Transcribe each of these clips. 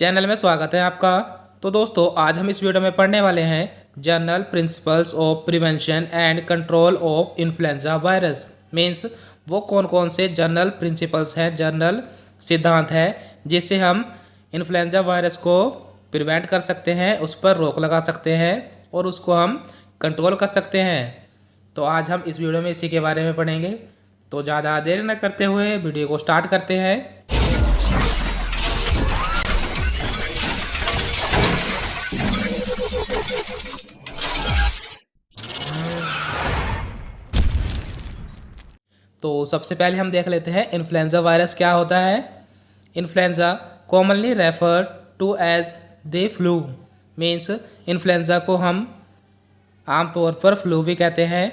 Channel में स्वागत है आपका। तो दोस्तों आज हम इस वीडियो में पढ़ने वाले हैं general principles of prevention and control of influenza virus. Means वो कौन कौन से जनरल प्रिंसिपल्स हैं, जनरल सिद्धांत है जिससे हम इन्फ्लुएंजा वायरस को प्रिवेंट कर सकते हैं, उस पर रोक लगा सकते हैं और उसको हम कंट्रोल कर सकते हैं। तो आज हम इस वीडियो में इसी के बारे में पढ़ेंगे। तो ज़्यादा देर न करते हुए वीडियो को स्टार्ट करते हैं। तो सबसे पहले हम देख लेते हैं इन्फ्लुएंजा वायरस क्या होता है। Influenza commonly referred to as the flu. Means influenza को हम आमतौर पर फ्लू भी कहते हैं।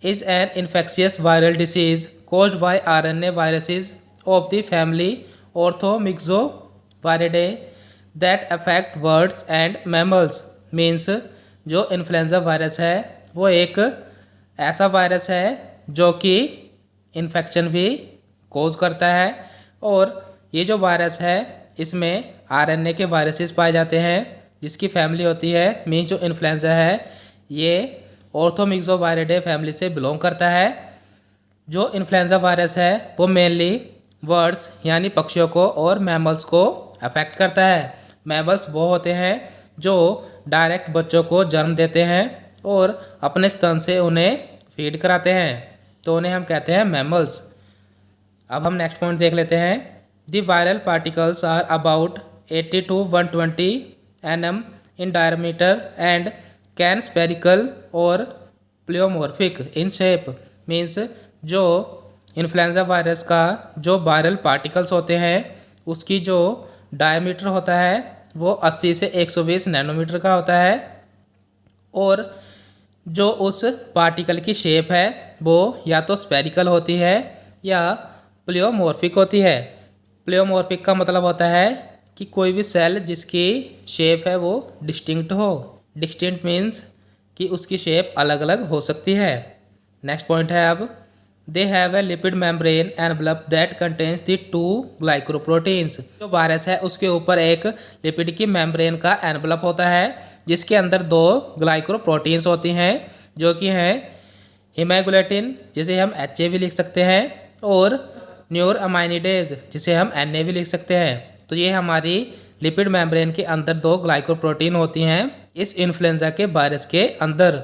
Is an infectious viral disease caused by RNA viruses of the family orthomyxoviridae that affect birds and mammals. Means जो इन्फ्लुएंजा वायरस है वो एक ऐसा वायरस है जो कि इन्फेक्शन भी कोज करता है और ये जो वायरस है इसमें आरएनए के वायरसेस पाए जाते हैं जिसकी फैमिली होती है। मीन्स जो इन्फ्लुएंजा है ये ऑर्थोमिक्सोवायरिडे फैमिली से बिलोंग करता है। जो इन्फ्लुएंजा वायरस है वो मेनली बर्ड्स यानी पक्षियों को और मैमल्स को अफेक्ट करता है। मैमल्स वो होते हैं जो डायरेक्ट बच्चों को जन्म देते हैं और अपने स्तन से उन्हें फीड कराते हैं, तो उन्हें हम कहते हैं मैमल्स। अब हम नेक्स्ट पॉइंट देख लेते हैं। The viral particles are about 80 to 120 nm in diameter and can spherical और प्लियोमॉर्फिक इन शेप। मीन्स जो इन्फ्लुएंजा वायरस का जो वायरल पार्टिकल्स होते हैं उसकी जो डायमीटर होता है वो 80 से 120 नैनोमीटर का होता है और जो उस पार्टिकल की शेप है वो या तो स्पेरिकल होती है या प्लियोमॉर्फिक होती है। प्लियोमॉर्फिक का मतलब होता है कि कोई भी सेल जिसकी शेप है वो डिस्टिंक्ट हो। डिस्टिंक्ट मीन्स कि उसकी शेप अलग अलग हो सकती है। नेक्स्ट पॉइंट है अब they have a lipid membrane envelope that contains the 2 glycoproteins. जो वायरस है उसके ऊपर एक लिपिड की मेम्ब्रेन का एनवलप होता है जिसके अंदर 2 ग्लाइकोप्रोटीन्स होती हैं जो कि हैं हीमोग्लोबिन जिसे हम HA भी लिख सकते हैं और न्यूरोअमाइनिडेज जिसे हम Na भी लिख सकते हैं। तो ये हमारी लिपिड मेम्ब्रेन के अंदर 2 ग्लाइकोप्रोटीन होती हैं इस इन्फ्लुएंजा के वायरस के अंदर।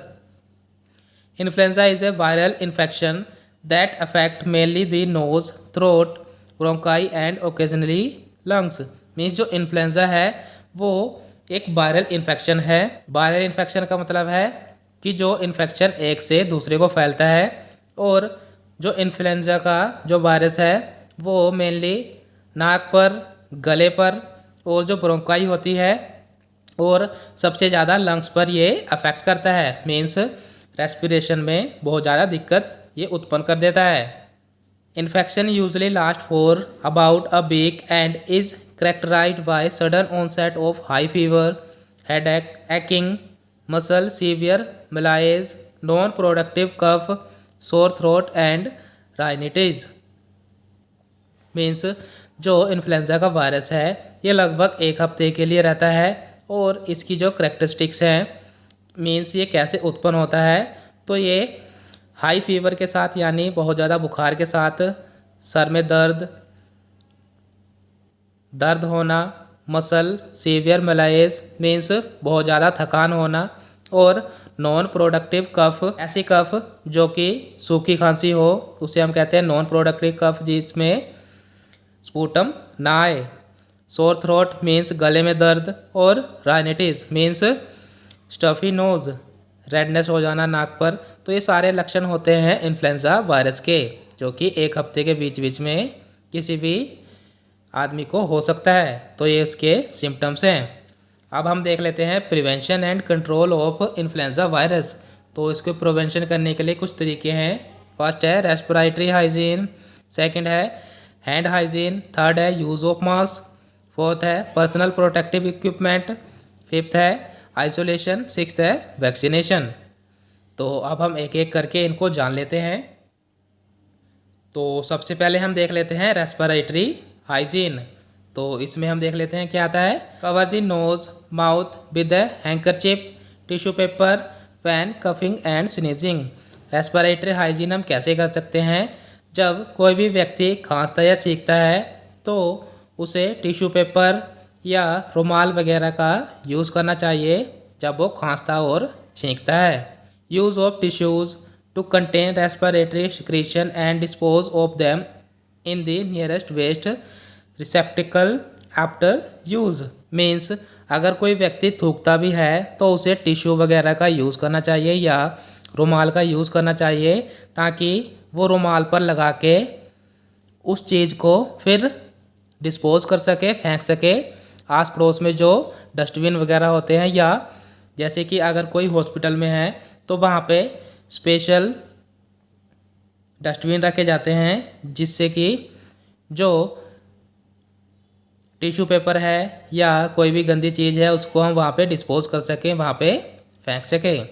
Influenza is a viral infection that affect mainly the nose, throat, bronchi and occasionally lungs. Means जो इन्फ्लुएंजा है वो एक वायरल इन्फेक्शन है। वायरल इन्फेक्शन का मतलब है कि जो इन्फेक्शन एक से दूसरे को फैलता है और जो इन्फ्लुएंजा का जो वायरस है वो मेनली नाक पर, गले पर और जो ब्रोंकाई होती है और सबसे ज़्यादा लंग्स पर ये अफेक्ट करता है। मीन्स रेस्पिरेशन में बहुत ज़्यादा दिक्कत ये उत्पन्न कर देता है। Infection usually last for about a week and is characterized by sudden onset of high fever, headache, aching, muscle, severe malaise, non-productive cough, sore throat and rhinitis। Means जो इन्फ्लुएंजा का वायरस है ये लगभग 1 हफ्ते के लिए रहता है और इसकी जो करेक्टरिस्टिक्स हैं मीन्स ये कैसे उत्पन्न होता है तो ये हाई फीवर के साथ यानी बहुत ज़्यादा बुखार के साथ, सर में दर्द होना, मसल सीवियर मलाइज मीन्स बहुत ज़्यादा थकान होना और नॉन प्रोडक्टिव कफ, ऐसी कफ जो कि सूखी खांसी हो उसे हम कहते हैं नॉन प्रोडक्टिव कफ जिसमें स्पूटम ना आए। सोर थ्रोट मीन्स गले में दर्द और rhinitis means stuffy nose, redness हो जाना नाक पर। तो ये सारे लक्षण होते हैं इन्फ्लुएंजा वायरस के जो कि 1 हफ्ते के बीच बीच में किसी भी आदमी को हो सकता है। तो ये उसके सिम्टम्स हैं। अब हम देख लेते हैं prevention and control of influenza virus. तो इसको प्रिवेंशन करने के लिए कुछ तरीके हैं। फर्स्ट है रेस्पिरेटरी हाइजीन, सेकंड है हैंड हाइजीन, थर्ड है यूज़ ऑफ मास्क, फोर्थ है पर्सनल प्रोटेक्टिव इक्विपमेंट, फिफ्थ है आइसोलेशन, सिक्स्थ है वैक्सीनेशन। तो अब हम एक एक करके इनको जान लेते हैं। तो सबसे पहले हम देख लेते हैं रेस्पिरेटरी हाइजीन। तो इसमें हम देख लेते हैं क्या आता है। Cover the nose mouth with the handkerchief, tissue paper, when coughing and sneezing. Respiratory hygiene हम कैसे कर सकते हैं। जब कोई भी व्यक्ति खांसता या छींकता है तो उसे टिश्यू पेपर या रुमाल वगैरह का यूज़ करना चाहिए जब वो खांसता और छींकता है। Use of tissues to contain respiratory secretion and dispose of them in the nearest waste receptacle after use. Means अगर कोई व्यक्ति थूकता भी है तो उसे टिश्यू वगैरह का यूज़ करना चाहिए या रुमाल का यूज़ करना चाहिए ताकि वो रुमाल पर लगा के उस चीज़ को फिर डिस्पोज कर सके, फेंक सके आस पड़ोस में जो डस्टबिन वगैरह होते हैं, या जैसे कि अगर कोई हॉस्पिटल में है तो वहाँ पे स्पेशल डस्टबिन रखे जाते हैं जिससे कि जो टिश्यू पेपर है या कोई भी गंदी चीज़ है उसको हम वहाँ पे डिस्पोज कर सकें, वहाँ पे फेंक सकें।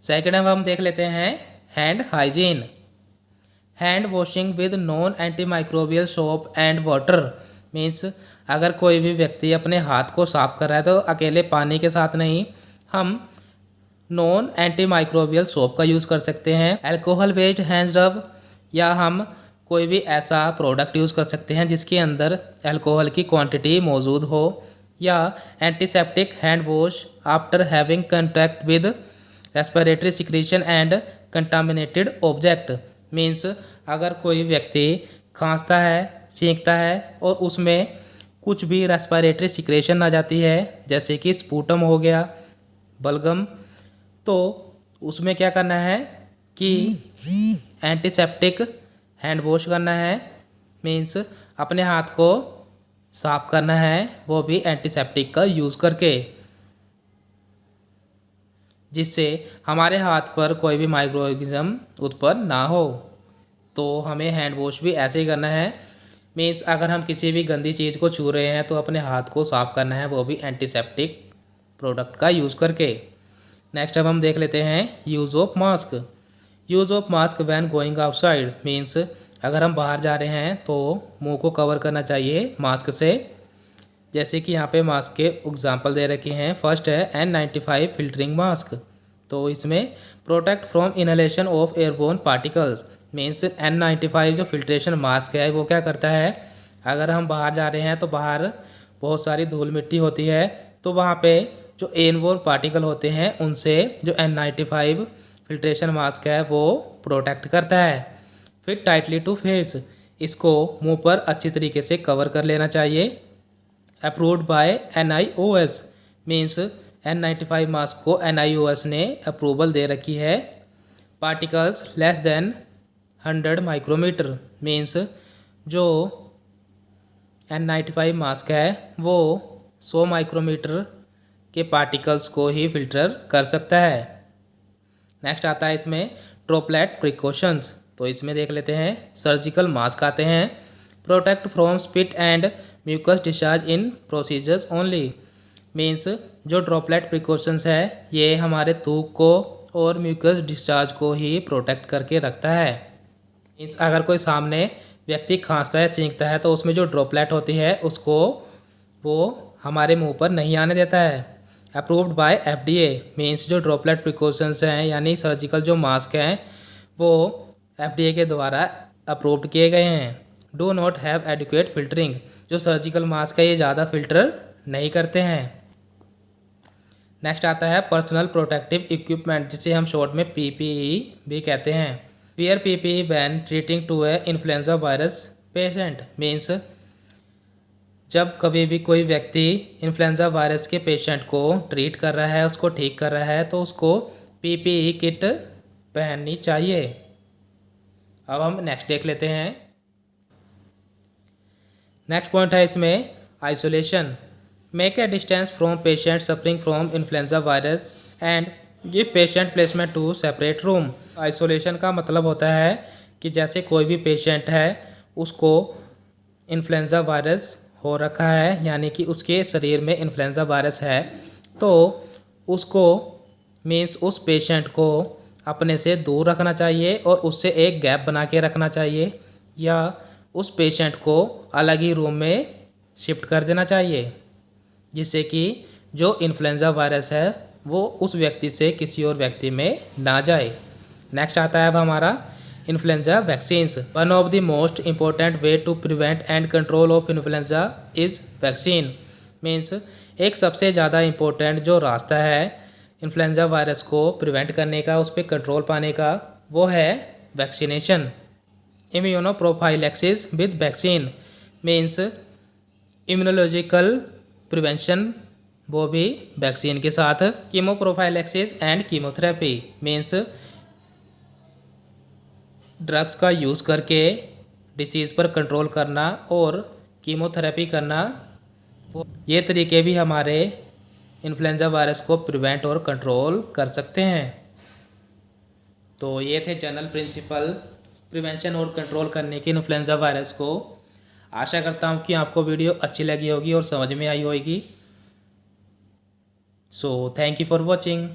सेकंड हम देख लेते हैं hand hygiene. Hand washing with non antimicrobial soap and water. Means अगर कोई भी व्यक्ति अपने हाथ को साफ कर रहा है तो अकेले पानी के साथ नहीं, हम नॉन एंटीमाइक्रोबियल सोप का यूज़ कर सकते हैं। अल्कोहल बेस्ड हैंड रब, या हम कोई भी ऐसा प्रोडक्ट यूज़ कर सकते हैं जिसके अंदर अल्कोहल की क्वांटिटी मौजूद हो, या antiseptic hand wash after having contact with respiratory secretion and contaminated object. Means अगर कोई व्यक्ति खांसता है, छींकता है और उसमें कुछ भी रेस्पिरेटरी सिक्रेशन आ जाती है जैसे कि स्पूटम हो गया, बलगम, तो उसमें क्या करना है कि एंटीसेप्टिक हैंड वॉश करना है। मीन्स अपने हाथ को साफ करना है, वो भी एंटीसेप्टिक का यूज़ करके, जिससे हमारे हाथ पर कोई भी माइक्रो ऑर्गेनिज्म उत्पन्न ना हो। तो हमें हैंड वॉश भी ऐसे ही करना है। मीन्स अगर हम किसी भी गंदी चीज़ को छू रहे हैं तो अपने हाथ को साफ करना है, वो भी एंटीसेप्टिक प्रोडक्ट का यूज़ करके। नेक्स्ट अब हम देख लेते हैं use of mask. Use of mask when going outside. Means अगर हम बाहर जा रहे हैं तो मुंह को कवर करना चाहिए मास्क से। जैसे कि यहाँ पे मास्क के एग्जांपल दे रखे हैं। फर्स्ट है N95 फिल्टरिंग मास्क, तो इसमें protect from inhalation of airborne particles. Means N95 जो फिल्ट्रेशन मास्क है वो क्या करता है, अगर हम बाहर जा रहे हैं तो बाहर बहुत सारी धूल मिट्टी होती है, तो वहाँ पे जो एयरबोर्न पार्टिकल होते हैं उनसे जो N95 फिल्ट्रेशन मास्क है वो प्रोटेक्ट करता है। फिट टाइटली टू फेस, इसको मुंह पर अच्छी तरीके से कवर कर लेना चाहिए। Approved by NIOS। Means N95 mask को NIOS ने अप्रूवल दे रखी है। Particles less than 100 micrometer. Means जो N95 मास्क है वो 100 माइक्रोमीटर के पार्टिकल्स को ही फिल्टर कर सकता है। नेक्स्ट आता है इसमें ड्रॉपलेट प्रिकॉशंस, तो इसमें देख लेते हैं सर्जिकल मास्क आते हैं। Protect from spit and mucus discharge in procedures only. Means जो ड्रॉपलेट प्रिकॉशंस है ये हमारे थूक को और म्यूकस डिस्चार्ज को ही प्रोटेक्ट करके रखता है। मीन्स अगर कोई सामने व्यक्ति खांसता है, छींकता है तो उसमें जो ड्रॉपलेट होती है उसको वो हमारे मुंह पर नहीं आने देता है। Approved by FDA। मीन्स जो ड्रॉपलेट प्रिकॉशंस हैं यानी सर्जिकल जो मास्क हैं वो FDA के द्वारा अप्रूव्ड किए गए हैं। Do not have adequate filtering. जो सर्जिकल मास्क है ये ज़्यादा फिल्टर नहीं करते हैं। नेक्स्ट आता है पर्सनल प्रोटेक्टिव इक्विपमेंट, जिसे हम शॉर्ट में PPE भी कहते हैं। Wear PPE when treating to a influenza virus patient. Means जब कभी भी कोई व्यक्ति इन्फ्लुएंजा वायरस के पेशेंट को ट्रीट कर रहा है, उसको ठीक कर रहा है, तो उसको PPE किट पहननी चाहिए। अब हम नेक्स्ट देख लेते हैं। नेक्स्ट पॉइंट है इसमें isolation. Make a distance from patient suffering from influenza virus and give patient placement to separate room. Isolation का मतलब होता है कि जैसे कोई भी पेशेंट है उसको इन्फ्लुएंजा वायरस हो रखा है, यानी कि उसके शरीर में इन्फ्लुएंजा वायरस है, तो उसको मीन्स उस पेशेंट को अपने से दूर रखना चाहिए और उससे एक गैप बना के रखना चाहिए, या उस पेशेंट को अलग ही रूम में शिफ्ट कर देना चाहिए, जिससे कि जो इन्फ्लुएंजा वायरस है वो उस व्यक्ति से किसी और व्यक्ति में ना जाए। नेक्स्ट आता है अब हमारा influenza vaccines. One of the most important way to prevent and control of influenza is vaccine. Means एक सबसे ज़्यादा इम्पोर्टेंट जो रास्ता है इन्फ्लुएंजा वायरस को प्रिवेंट करने का, उस पर कंट्रोल पाने का, वो है vaccination. Immuno prophylaxis with vaccine means immunological prevention, वो भी वैक्सीन के साथ। Chemo prophylaxis and chemotherapy means drugs का यूज़ करके डिसीज़ पर कंट्रोल करना और कीमोथेरेपी करना, ये तरीके भी हमारे इन्फ्लुएंजा वायरस को प्रिवेंट और कंट्रोल कर सकते हैं। तो ये थे जनरल प्रिंसिपल प्रिवेंशन और कंट्रोल करने के इन्फ्लुएंजा वायरस को। आशा करता हूँ कि आपको वीडियो अच्छी लगी होगी और समझ में आई होगी। So thank you for watching.